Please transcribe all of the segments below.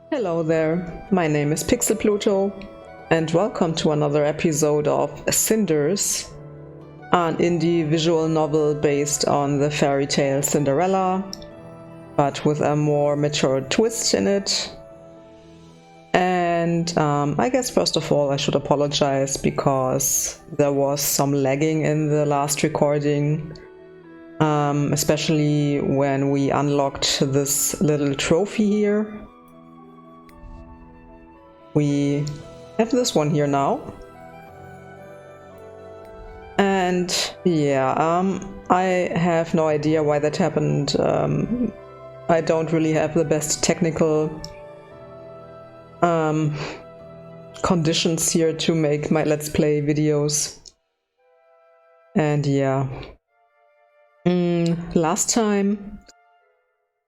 Hello there, my name is Pixel Pluto, and welcome to another episode of Cinders, an indie visual novel based on the fairy tale Cinderella, but with a more mature twist in it. And I guess first of all I should apologize because there was some lagging in the last recording, especially when we unlocked this little trophy here. We have this one here now. And yeah, I have no idea why that happened. I don't really have the best technical conditions here to make my Let's Play videos. And yeah. Last time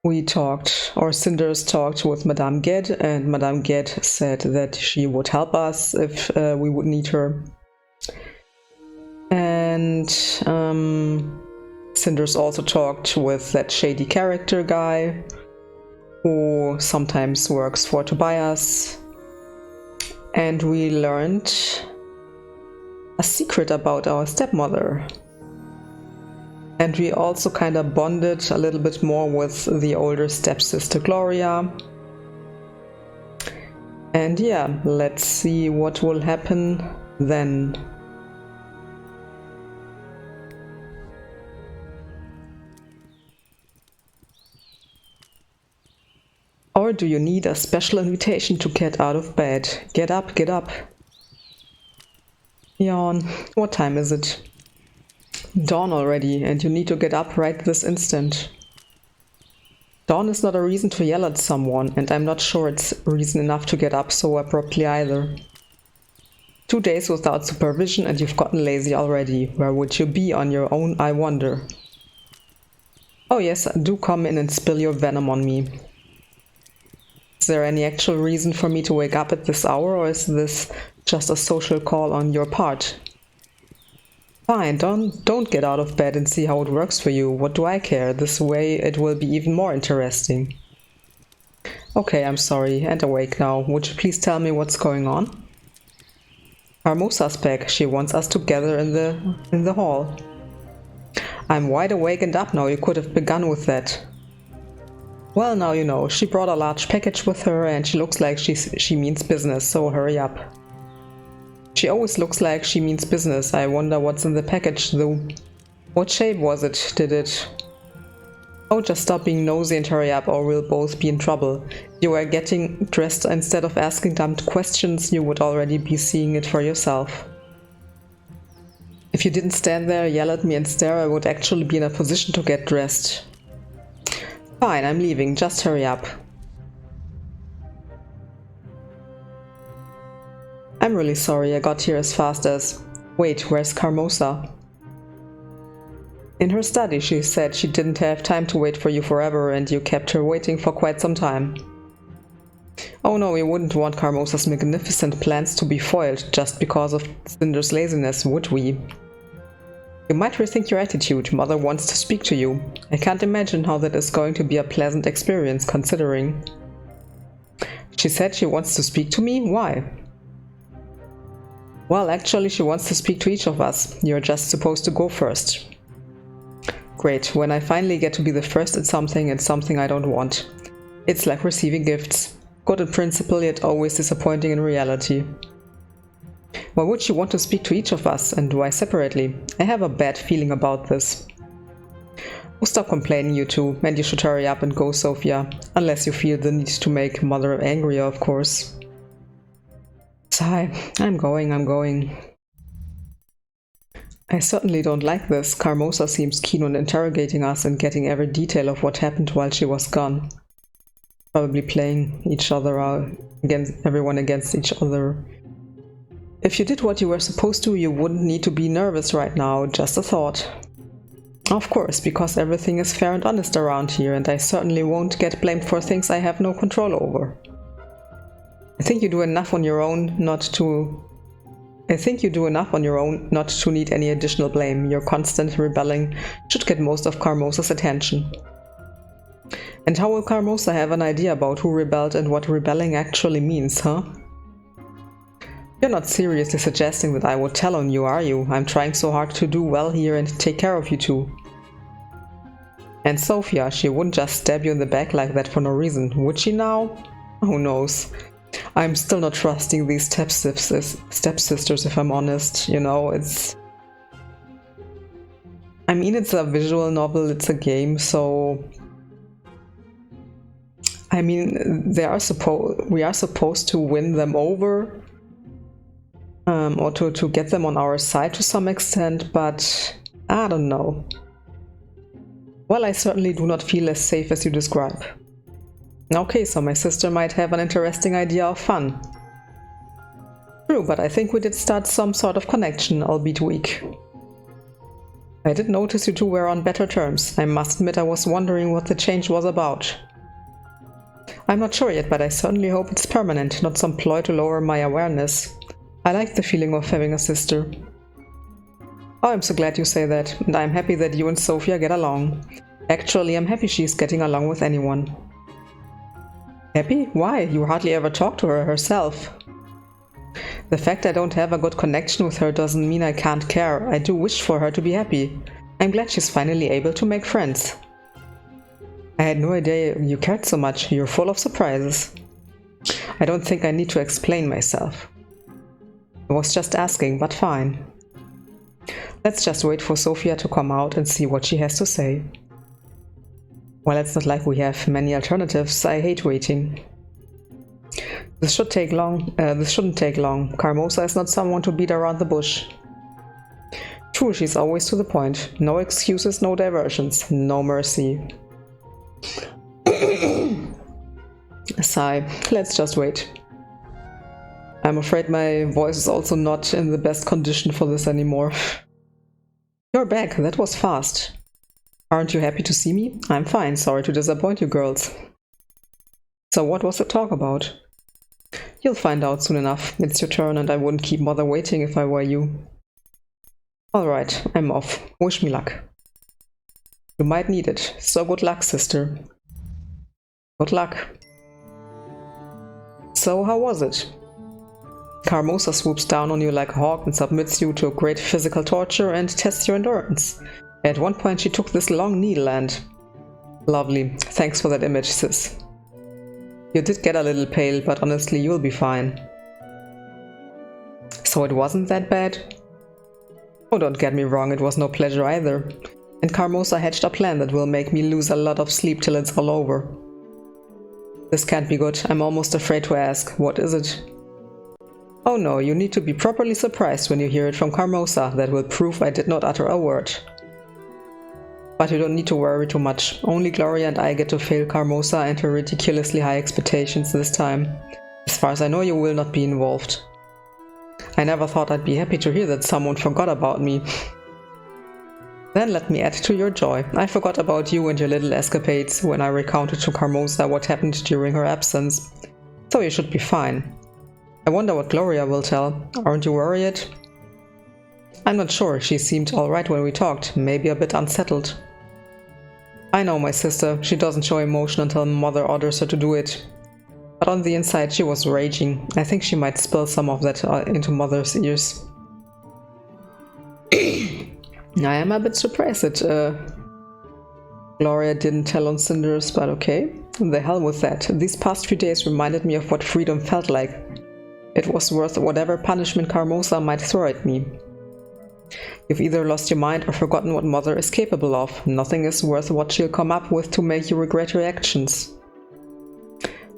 we talked, or Cinders talked with Madame Ged, and Madame Ged said that she would help us if we would need her. And Cinders also talked with that shady character guy who sometimes works for Tobias. And we learned a secret about our stepmother. And we also kind of bonded a little bit more with the older stepsister Gloria. And yeah, let's see what will happen then. Or do you need a special invitation to get out of bed? Get up, get up. Yawn. What time is it? Dawn already, and you need to get up right this instant. Dawn is not a reason to yell at someone, and I'm not sure it's reason enough to get up so abruptly either. 2 days without supervision and you've gotten lazy already. Where would you be on your own, I wonder? Oh yes, do come in and spill your venom on me. Is there any actual reason for me to wake up at this hour, or is this just a social call on your part? Fine, don't get out of bed and see how it works for you. What do I care? This way it will be even more interesting. Okay, I'm sorry, and awake now. Would you please tell me what's going on? Carmosa's back. She wants us to gather in the hall. I'm wide awake and up now. You could have begun with that. Well, now you know. She brought a large package with her and she looks like she means business, so hurry up. She always looks like she means business. I wonder what's in the package, though. What shape was it? Did it... Oh, just stop being nosy and hurry up, or we'll both be in trouble. You are getting dressed. Instead of asking dumb questions, you would already be seeing it for yourself. If you didn't stand there, yell at me and stare, I would actually be in a position to get dressed. Fine, I'm leaving. Just hurry up. I'm really sorry I got here as fast as... Wait, where's Carmosa? In her study, she said she didn't have time to wait for you forever and you kept her waiting for quite some time. Oh no, we wouldn't want Carmosa's magnificent plans to be foiled just because of Cinder's laziness, would we? You might rethink your attitude. Mother wants to speak to you. I can't imagine how that is going to be a pleasant experience, considering. She said she wants to speak to me? Why? Well, actually, she wants to speak to each of us. You're just supposed to go first. Great. When I finally get to be the first at something, it's something I don't want. It's like receiving gifts. Good in principle, yet always disappointing in reality. Why would she want to speak to each of us, and why separately? I have a bad feeling about this. Oh, stop complaining, you two, and you should hurry up and go, Sophia. Unless you feel the need to make Mother angrier, of course. Sigh. I'm going. I certainly don't like this. Carmosa seems keen on interrogating us and getting every detail of what happened while she was gone. Probably playing each other out everyone against each other. If you did what you were supposed to, you wouldn't need to be nervous right now. Just a thought. Of course, because everything is fair and honest around here, and I certainly won't get blamed for things I have no control over. I think you do enough on your own not to need any additional blame. Your constant rebelling should get most of Carmosa's attention. And how will Carmosa have an idea about who rebelled and what rebelling actually means, huh? You're not seriously suggesting that I would tell on you, are you? I'm trying so hard to do well here and take care of you two. And Sophia, she wouldn't just stab you in the back like that for no reason, would she now? Who knows? I'm still not trusting these stepsisters, if I'm honest. You know, it's a visual novel, it's a game, so... I mean, we are supposed to win them over, or to get them on our side to some extent, but I don't know. Well, I certainly do not feel as safe as you describe. Okay, so my sister might have an interesting idea of fun. True, but I think we did start some sort of connection, albeit weak. I did notice you two were on better terms. I must admit I was wondering what the change was about. I'm not sure yet, but I certainly hope it's permanent, not some ploy to lower my awareness. I like the feeling of having a sister. Oh, I'm so glad you say that, and I'm happy that you and Sophia get along. Actually, I'm happy she's getting along with anyone. Happy? Why? You hardly ever talk to her herself. The fact I don't have a good connection with her doesn't mean I can't care. I do wish for her to be happy. I'm glad she's finally able to make friends. I had no idea you cared so much. You're full of surprises. I don't think I need to explain myself. I was just asking, but fine. Let's just wait for Sophia to come out and see what she has to say. Well, it's not like we have many alternatives. I hate waiting. This shouldn't take long. Carmosa is not someone to beat around the bush. True, she's always to the point. No excuses, no diversions, no mercy. Sigh. Let's just wait. I'm afraid my voice is also not in the best condition for this anymore. You're back. That was fast. Aren't you happy to see me? I'm fine. Sorry to disappoint you girls. So what was the talk about? You'll find out soon enough. It's your turn and I wouldn't keep Mother waiting if I were you. Alright, I'm off. Wish me luck. You might need it. So good luck, sister. Good luck. So how was it? Carmosa swoops down on you like a hawk and submits you to great physical torture and tests your endurance. At one point she took this long needle and... Lovely. Thanks for that image, sis. You did get a little pale, but honestly you'll be fine. So it wasn't that bad? Oh, don't get me wrong, it was no pleasure either. And Carmosa hatched a plan that will make me lose a lot of sleep till it's all over. This can't be good. I'm almost afraid to ask. What is it? Oh no, you need to be properly surprised when you hear it from Carmosa. That will prove I did not utter a word. But you don't need to worry too much. Only Gloria and I get to fail Carmosa and her ridiculously high expectations this time. As far as I know, you will not be involved. I never thought I'd be happy to hear that someone forgot about me. Then let me add to your joy. I forgot about you and your little escapades when I recounted to Carmosa what happened during her absence. So you should be fine. I wonder what Gloria will tell. Aren't you worried? I'm not sure. She seemed alright when we talked, maybe a bit unsettled. I know my sister. She doesn't show emotion until Mother orders her to do it. But on the inside she was raging. I think she might spill some of that into Mother's ears. I am a bit surprised that Gloria didn't tell on Cinders, but okay. The hell with that. These past few days reminded me of what freedom felt like. It was worth whatever punishment Carmosa might throw at me. You've either lost your mind or forgotten what Mother is capable of. Nothing is worth what she'll come up with to make you regret your actions.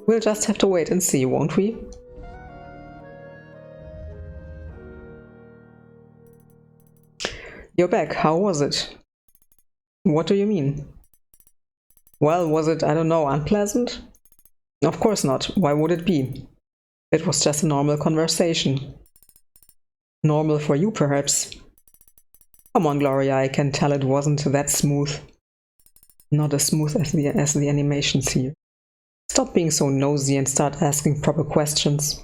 We'll just have to wait and see, won't we? You're back. How was it? What do you mean? Well, was it, I don't know, unpleasant? Of course not. Why would it be? It was just a normal conversation. Normal for you, perhaps. Come on, Gloria, I can tell it wasn't that smooth. Not as smooth as the animations here. Stop being so nosy and start asking proper questions.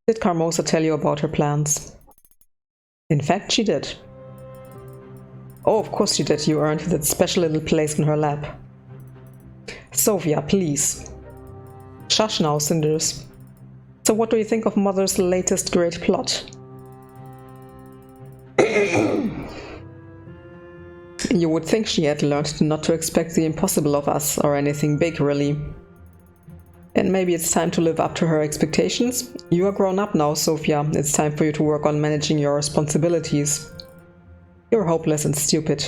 Did Carmosa tell you about her plans? In fact, she did. Oh, of course she did. You earned that special little place in her lap. Sophia, please. Shush now, Cinders. So what do you think of Mother's latest great plot? You would think she had learned not to expect the impossible of us, or anything big, really. And maybe it's time to live up to her expectations? You are grown up now, Sophia. It's time for you to work on managing your responsibilities. You're hopeless and stupid.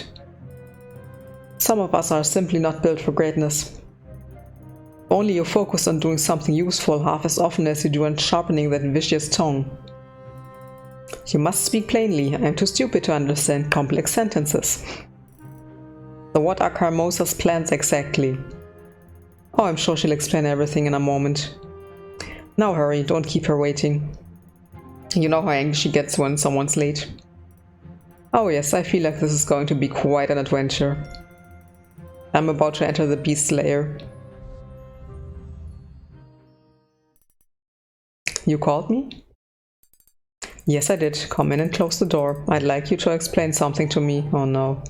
Some of us are simply not built for greatness. Only you focus on doing something useful half as often as you do on sharpening that vicious tongue. You must speak plainly. I'm too stupid to understand complex sentences. So what are Carmosa's plans exactly? Oh, I'm sure she'll explain everything in a moment. Now hurry, don't keep her waiting. You know how angry she gets when someone's late. Oh yes, I feel like this is going to be quite an adventure. I'm about to enter the beast's lair. You called me? Yes, I did. Come in and close the door. I'd like you to explain something to me. Oh no.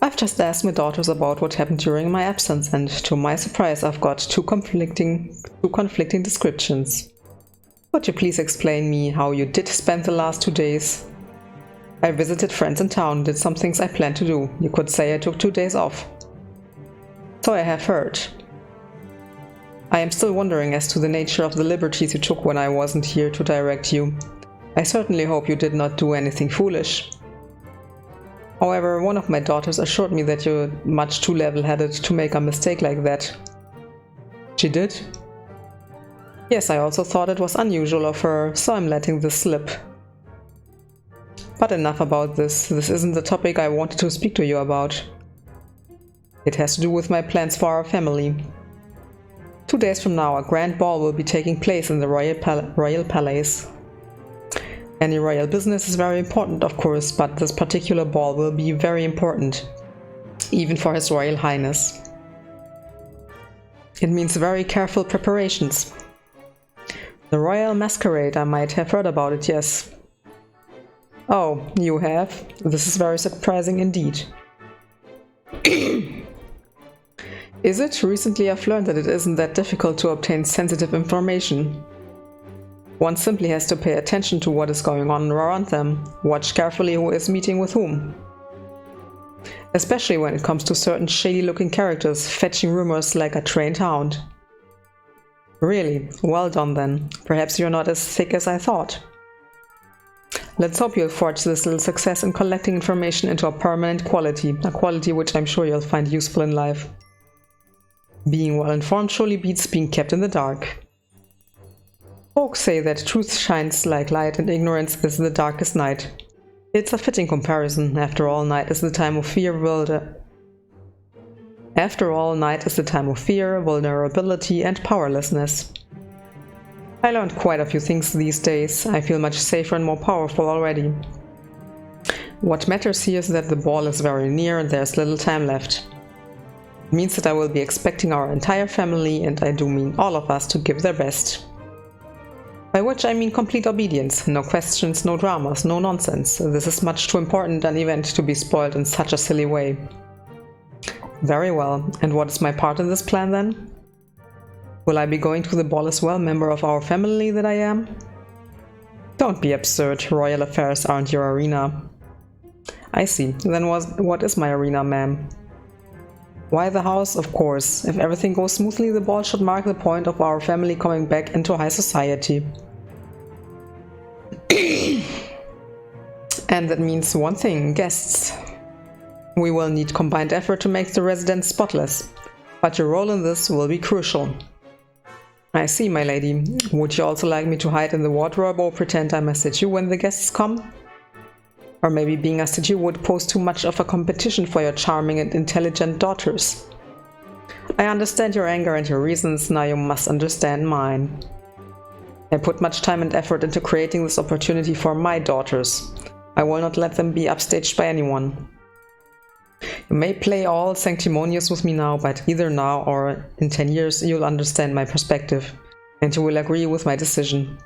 I've just asked my daughters about what happened during my absence, and to my surprise I've got two conflicting descriptions. Could you please explain me how you did spend the last 2 days? I visited friends in town, did some things I planned to do. You could say I took 2 days off. So I have heard. I am still wondering as to the nature of the liberties you took when I wasn't here to direct you. I certainly hope you did not do anything foolish. However, one of my daughters assured me that you're much too level-headed to make a mistake like that. She did? Yes, I also thought it was unusual of her, so I'm letting this slip. But enough about this. This isn't the topic I wanted to speak to you about. It has to do with my plans for our family. 2 days from now, a grand ball will be taking place in the Royal Palace. Any royal business is very important, of course, but this particular ball will be very important, even for His Royal Highness. It means very careful preparations. The Royal Masquerade, I might have heard about it, yes. Oh, you have? This is very surprising indeed. Is it? Recently I've learned that it isn't that difficult to obtain sensitive information. One simply has to pay attention to what is going on around them, watch carefully who is meeting with whom. Especially when it comes to certain shady-looking characters fetching rumors like a trained hound. Really, well done then. Perhaps you're not as thick as I thought. Let's hope you'll forge this little success in collecting information into a permanent quality, a quality which I'm sure you'll find useful in life. Being well informed surely beats being kept in the dark. Folks say that truth shines like light and ignorance is the darkest night. It's a fitting comparison. After all, night is the time of fear, vulnerability, and powerlessness. I learned quite a few things these days. I feel much safer and more powerful already. What matters here is that the ball is very near and there's little time left. It means that I will be expecting our entire family, and I do mean all of us, to give their best. By which I mean complete obedience, no questions, no dramas, no nonsense. This is much too important an event to be spoiled in such a silly way. Very well, and what is my part in this plan then? Will I be going to the ball as well, member of our family that I am? Don't be absurd, royal affairs aren't your arena. I see, then what is my arena, ma'am? Why the house? Of course. If everything goes smoothly, the ball should mark the point of our family coming back into high society. And that means one thing, guests. We will need combined effort to make the residence spotless, but your role in this will be crucial. I see, my lady. Would you also like me to hide in the wardrobe or pretend I'm a statue when the guests come? Or maybe being a statue would pose too much of a competition for your charming and intelligent daughters. I understand your anger and your reasons, now you must understand mine. I put much time and effort into creating this opportunity for my daughters. I will not let them be upstaged by anyone. You may play all sanctimonious with me now, but either now or in 10 years you'll understand my perspective, and you will agree with my decision.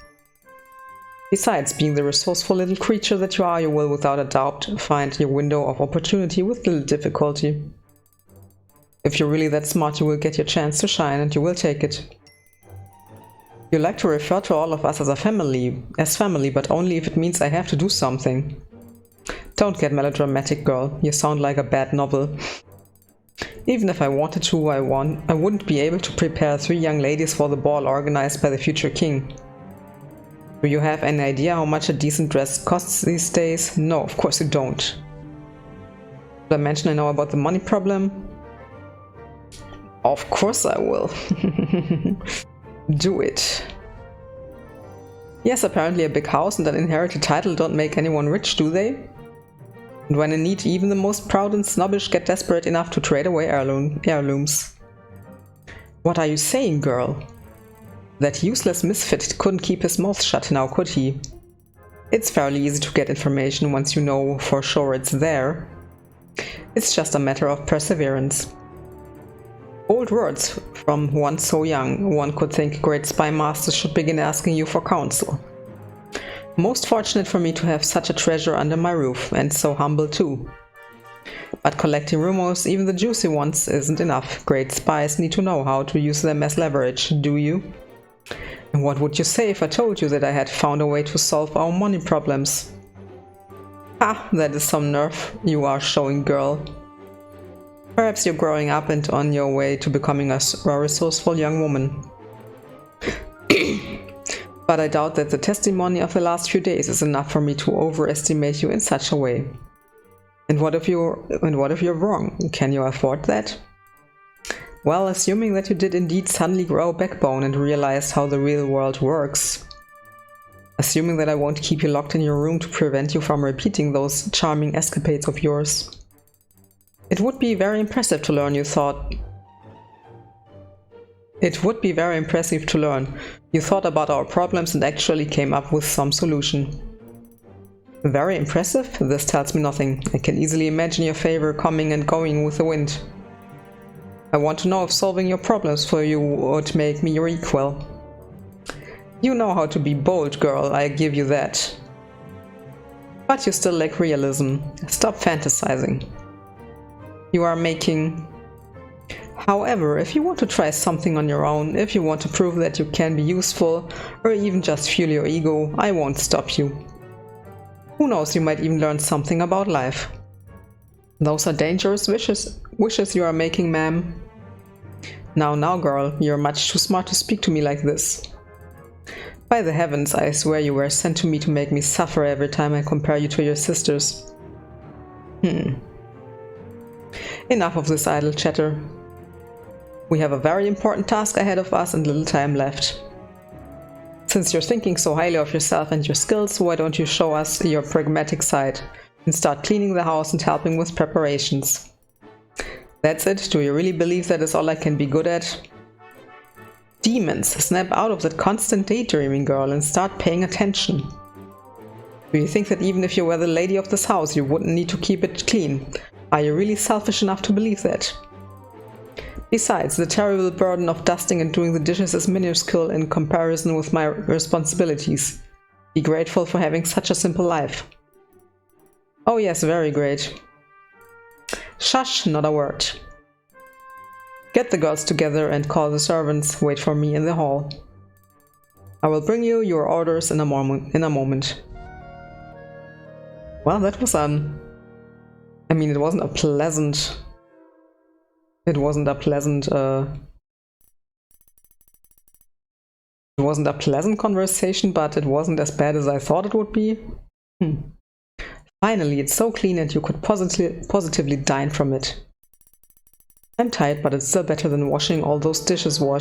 Besides, being the resourceful little creature that you are, you will without a doubt find your window of opportunity with little difficulty. If you're really that smart, you will get your chance to shine and you will take it. You like to refer to all of us as family, but only if it means I have to do something. Don't get melodramatic, girl. You sound like a bad novel. Even if I wanted to, I wouldn't be able to prepare 3 young ladies for the ball organized by the future king. Do you have any idea how much a decent dress costs these days? No, of course you don't. Did I mention I know about the money problem? Of course I will. Do it. Yes, apparently a big house and an inherited title don't make anyone rich, do they? And when in need, even the most proud and snobbish get desperate enough to trade away heirlooms. What are you saying, girl? That useless misfit couldn't keep his mouth shut now, could he? It's fairly easy to get information once you know for sure it's there. It's just a matter of perseverance. Old words from one so young, one could think great spy masters should begin asking you for counsel. Most fortunate for me to have such a treasure under my roof, and so humble too. But collecting rumors, even the juicy ones, isn't enough. Great spies need to know how to use them as leverage, do you? And what would you say if I told you that I had found a way to solve our money problems? Ha, that is some nerve you are showing, girl. Perhaps you're growing up and on your way to becoming a resourceful young woman. But I doubt that the testimony of the last few days is enough for me to overestimate you in such a way. And what if you're wrong? Can you afford that? Well, assuming that you did indeed suddenly grow a backbone and realized how the real world works. Assuming that I won't keep you locked in your room to prevent you from repeating those charming escapades of yours. It would be very impressive to learn you thought about our problems and actually came up with some solution. Very impressive? This tells me nothing. I can easily imagine your favor coming and going with the wind. I want to know if solving your problems for you would make me your equal. You know how to be bold, girl, I give you that. But you still lack realism. Stop fantasizing. You are making... However, if you want to try something on your own, if you want to prove that you can be useful, or even just fuel your ego, I won't stop you. Who knows, you might even learn something about life. Those are dangerous wishes you are making, ma'am. Now, girl, you're much too smart to speak to me like this. By the heavens, I swear you were sent to me to make me suffer every time I compare you to your sisters. Enough of this idle chatter. We have a very important task ahead of us and little time left. Since you're thinking so highly of yourself and your skills, why don't you show us your pragmatic side and start cleaning the house and helping with preparations? That's it? Do you really believe that is all I can be good at? Demons, snap out of that constant daydreaming, girl, and start paying attention. Do you think that even if you were the lady of this house, you wouldn't need to keep it clean? Are you really selfish enough to believe that? Besides, the terrible burden of dusting and doing the dishes is minuscule in comparison with my responsibilities. Be grateful for having such a simple life. Oh yes, very great. Shush, not a word. Get the girls together and call the servants. Wait for me in the hall. I will bring you your orders in a moment. Well, that was I mean, it wasn't a pleasant conversation, but it wasn't as bad as I thought it would be. Finally, it's so clean and you could positively dine from it. I'm tired, but it's still better than washing all those dishes I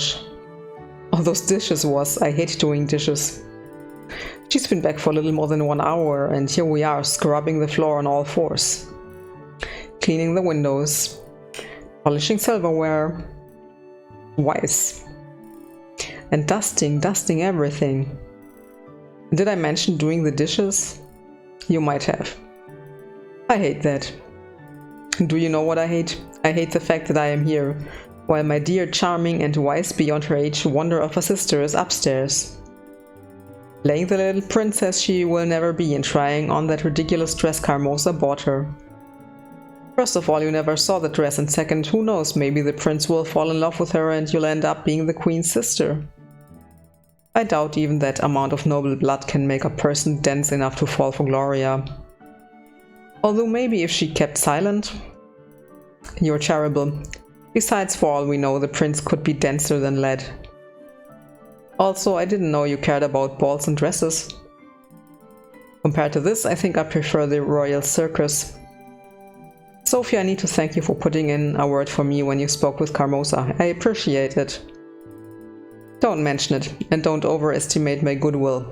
hate doing dishes. She's been back for a little more than 1 hour, and here we are scrubbing the floor on all fours. Cleaning the windows. Polishing silverware. Wise. And dusting everything. Did I mention doing the dishes? You might have. I hate that. Do you know what I hate? I hate the fact that I am here, while my dear, charming and wise beyond her age wonder of a sister is upstairs. Playing the little princess she will never be and trying on that ridiculous dress Carmosa bought her. First of all, you never saw the dress, and second, who knows, maybe the prince will fall in love with her and you'll end up being the queen's sister. I doubt even that amount of noble blood can make a person dense enough to fall for Gloria. Although maybe if she kept silent. You're terrible. Besides, for all we know, the prince could be denser than lead. Also, I didn't know you cared about balls and dresses. Compared to this, I think I prefer the royal circus. Sophia, I need to thank you for putting in a word for me when you spoke with Carmosa. I appreciate it. Don't mention it, and don't overestimate my goodwill.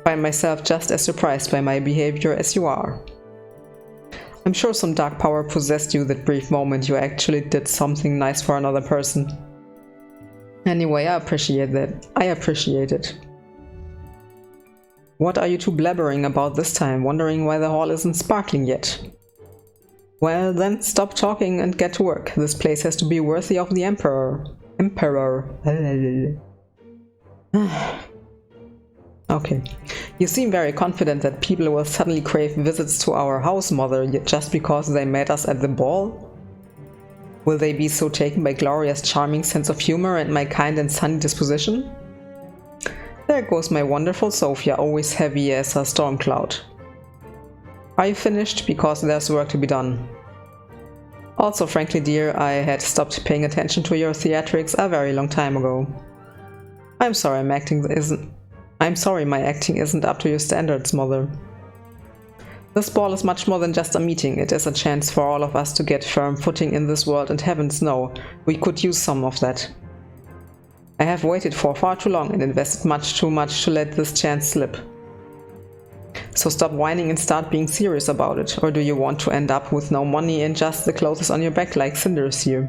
I find myself just as surprised by my behavior as you are. I'm sure some dark power possessed you that brief moment you actually did something nice for another person. Anyway, I appreciate that. I appreciate it. What are you two blabbering about this time, wondering why the hall isn't sparkling yet? Well, then stop talking and get to work. This place has to be worthy of the Emperor. Okay. You seem very confident that people will suddenly crave visits to our house, Mother, just because they met us at the ball? Will they be so taken by Gloria's charming sense of humor and my kind and sunny disposition? There goes my wonderful Sophia, always heavy as a storm cloud. Are you finished? Because there's work to be done. Also, frankly, dear, I had stopped paying attention to your theatrics a very long time ago. I'm sorry my acting isn't up to your standards, Mother. This ball is much more than just a meeting. It is a chance for all of us to get firm footing in this world, and heavens no, we could use some of that. I have waited for far too long and invested much too much to let this chance slip. So stop whining and start being serious about it, or do you want to end up with no money and just the clothes on your back like Cinders here?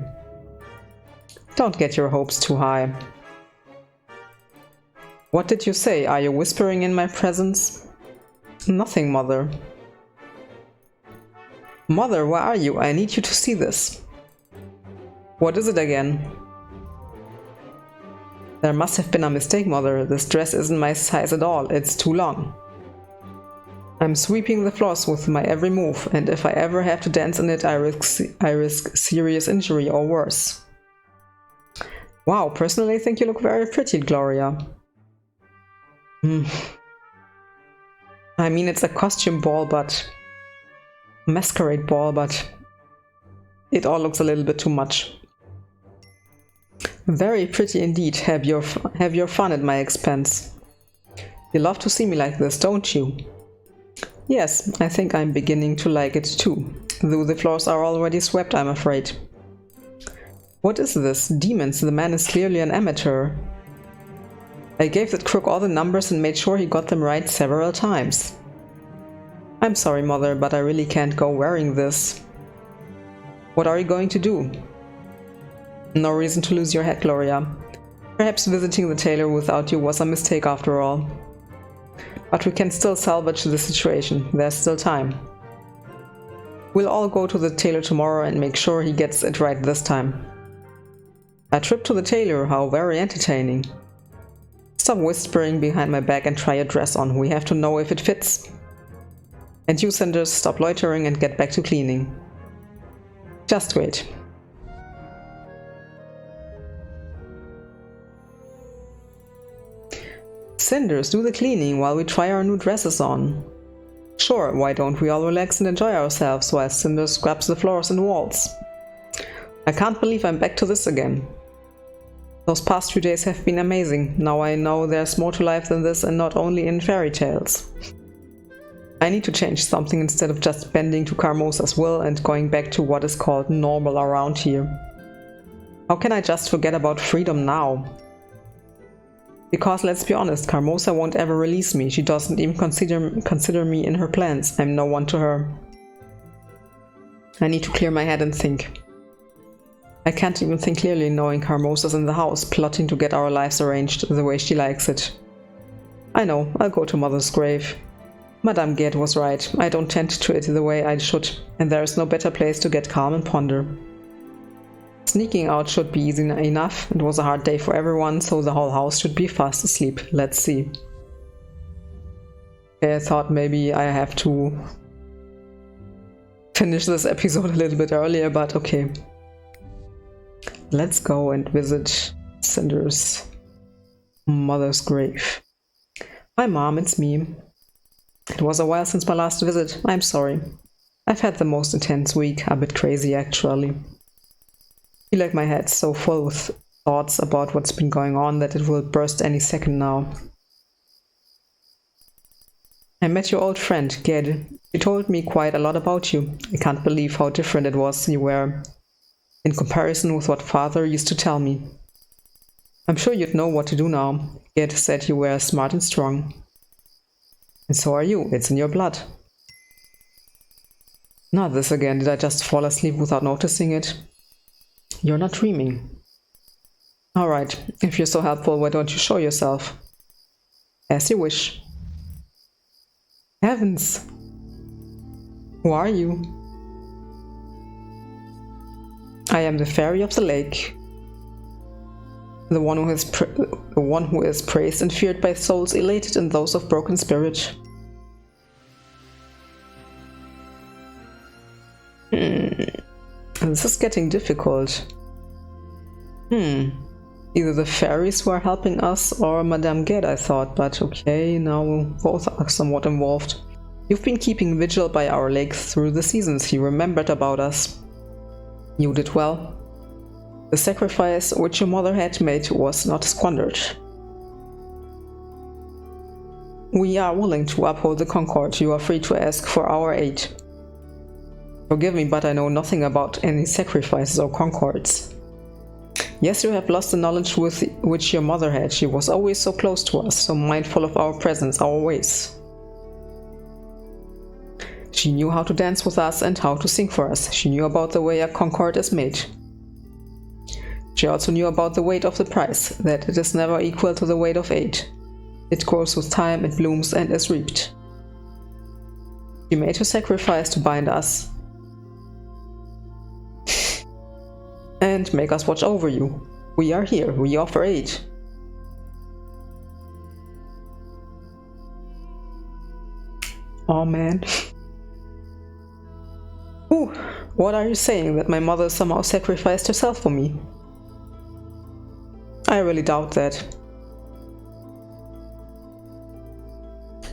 Don't get your hopes too high. What did you say? Are you whispering in my presence? Nothing, Mother. Mother, where are you? I need you to see this. What is it again? There must have been a mistake, Mother. This dress isn't my size at all. It's too long. I'm sweeping the floors with my every move, and if I ever have to dance in it, I risk serious injury or worse. Wow, personally I think you look very pretty, Gloria. I mean, it's a costume ball, masquerade ball, but it all looks a little bit too much. Very pretty indeed. Have your fun at my expense. You love to see me like this, don't you? Yes, I think I'm beginning to like it too, though the floors are already swept, I'm afraid. What is this? Demons, the man is clearly an amateur. I gave that crook all the numbers and made sure he got them right several times. I'm sorry, Mother, but I really can't go wearing this. What are you going to do? No reason to lose your head, Gloria. Perhaps visiting the tailor without you was a mistake after all. But we can still salvage the situation. There's still time. We'll all go to the tailor tomorrow and make sure he gets it right this time. A trip to the tailor, how very entertaining. Stop whispering behind my back and try your dress on. We have to know if it fits. And you, Cinders, stop loitering and get back to cleaning. Just wait. Cinders, do the cleaning while we try our new dresses on. Sure, why don't we all relax and enjoy ourselves while Cinders scrubs the floors and walls? I can't believe I'm back to this again. Those past few days have been amazing. Now I know there's more to life than this, and not only in fairy tales. I need to change something instead of just bending to Carmosa's will and going back to what is called normal around here. How can I just forget about freedom now? Because let's be honest, Carmosa won't ever release me. She doesn't even consider me in her plans. I'm no one to her. I need to clear my head and think. I can't even think clearly knowing Carmosa's in the house, plotting to get our lives arranged the way she likes it. I know, I'll go to Mother's grave. Madame Gerd was right. I don't tend to it the way I should, and there is no better place to get calm and ponder. Sneaking out should be easy enough. It was a hard day for everyone, so the whole house should be fast asleep. Let's see. Okay, I thought maybe I have to finish this episode a little bit earlier, but okay. Let's go and visit Cinders' mother's grave. Hi Mom, it's me. It was a while since my last visit. I'm sorry. I've had the most intense week, a bit crazy actually. I feel like my head's so full with thoughts about what's been going on that it will burst any second now. I met your old friend, Ged. She told me quite a lot about you. I can't believe how different it was you were in comparison with what Father used to tell me. I'm sure you'd know what to do now. Ged said you were smart and strong. And so are you. It's in your blood. Not this again. Did I just fall asleep without noticing it? You're not dreaming. Alright, if you're so helpful, why don't you show yourself? As you wish. Heavens! Who are you? I am the fairy of the lake. The one who is praised and feared by souls elated and those of broken spirit. This is getting difficult. Either the fairies who are helping us or Madame Ged, I thought, but okay, now both are somewhat involved. You've been keeping vigil by our lake through the seasons. You remembered about us. You did well. The sacrifice which your mother had made was not squandered. We are willing to uphold the Concord. You are free to ask for our aid. Forgive me, but I know nothing about any sacrifices or concords. Yes, you have lost the knowledge with which your mother had. She was always so close to us, so mindful of our presence, our ways. She knew how to dance with us and how to sing for us. She knew about the way a concord is made. She also knew about the weight of the price, that it is never equal to the weight of aid. It grows with time, it blooms and is reaped. She made her sacrifice to bind us and make us watch over you. We are here, we offer aid. Oh man. Ooh, what are you saying, that my mother somehow sacrificed herself for me? I really doubt that.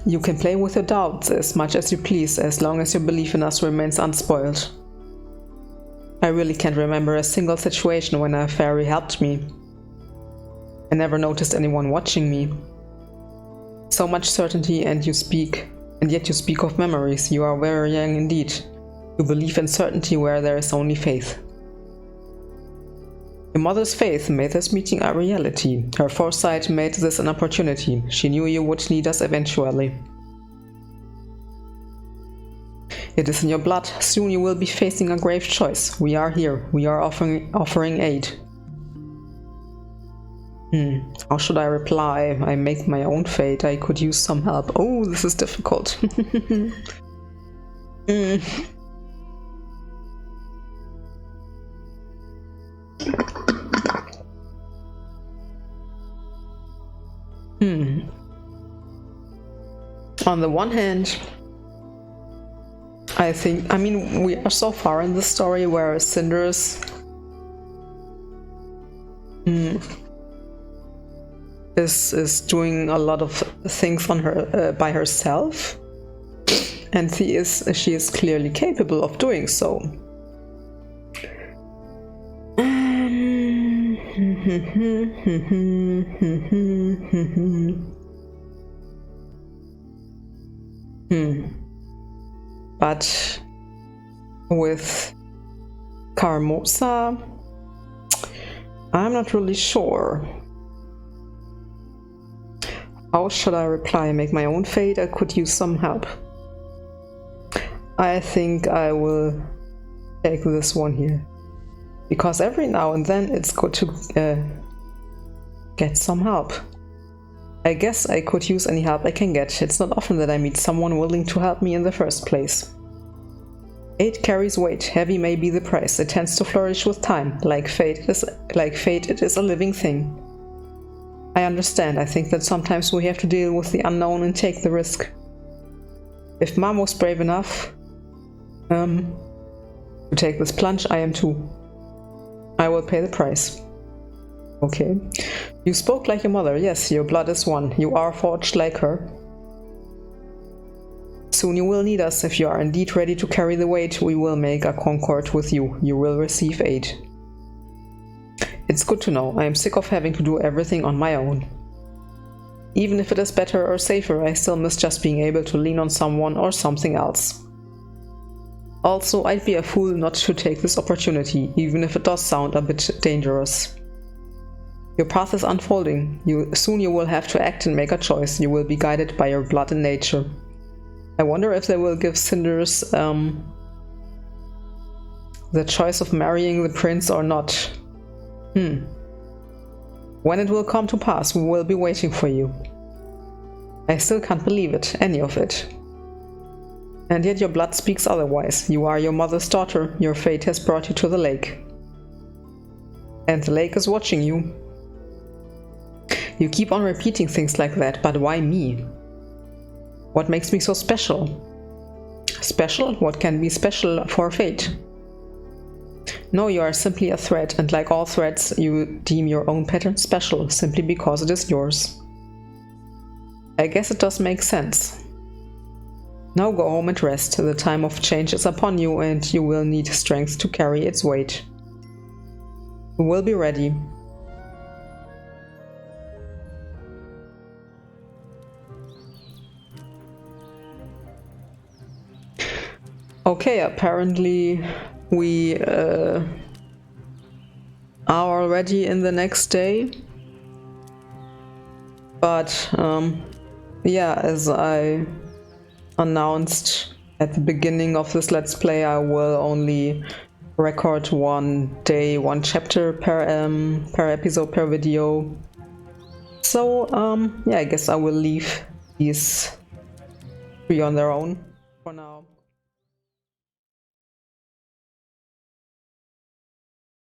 You can play with your doubts as much as you please, as long as your belief in us remains unspoiled. I really can't remember a single situation when a fairy helped me. I never noticed anyone watching me. So much certainty and yet you speak of memories. You are very young indeed. You believe in certainty where there is only faith. Your mother's faith made this meeting a reality. Her foresight made this an opportunity. She knew you would need us eventually. It is in your blood. Soon you will be facing a grave choice. We are here. We are offering aid. How should I reply? I make my own fate. I could use some help. Oh, this is difficult. On the one hand, I mean, we are so far in the story where Cinders is doing a lot of things on her by herself, and she is clearly capable of doing so. But with Carmosa, I'm not really sure. How should I reply? Make my own fate? I could use some help. I think I will take this one here. Because every now and then it's good to get some help. I guess I could use any help I can get. It's not often that I meet someone willing to help me in the first place. Aid carries weight. Heavy may be the price. It tends to flourish with time. Like fate, it is a living thing. I understand. I think that sometimes we have to deal with the unknown and take the risk. If Mom was brave enough, To take this plunge, I am too. I will pay the price. Okay. You spoke like your mother. Yes, your blood is one. You are forged like her. Soon you will need us. If you are indeed ready to carry the weight, we will make a concord with you. You will receive aid. It's good to know. I am sick of having to do everything on my own. Even if it is better or safer, I still miss just being able to lean on someone or something else. Also, I'd be a fool not to take this opportunity, even if it does sound a bit dangerous. Your path is unfolding. Soon you will have to act and make a choice. You will be guided by your blood and nature. I wonder if they will give Cinders the choice of marrying the prince or not. When it will come to pass, we will be waiting for you. I still can't believe it, any of it. And yet your blood speaks otherwise. You are your mother's daughter. Your fate has brought you to the lake. And the lake is watching you. You keep on repeating things like that, but why me? What makes me so special? Special? What can be special for fate? No, you are simply a thread, and like all threads, you deem your own pattern special, simply because it is yours. I guess it does make sense. Now go home and rest. The time of change is upon you, and you will need strength to carry its weight. You will be ready. Okay, apparently we are already in the next day. But yeah, as I announced at the beginning of this Let's Play, I will only record one day, one chapter per episode, per video. So yeah, I guess I will leave these three on their own for now.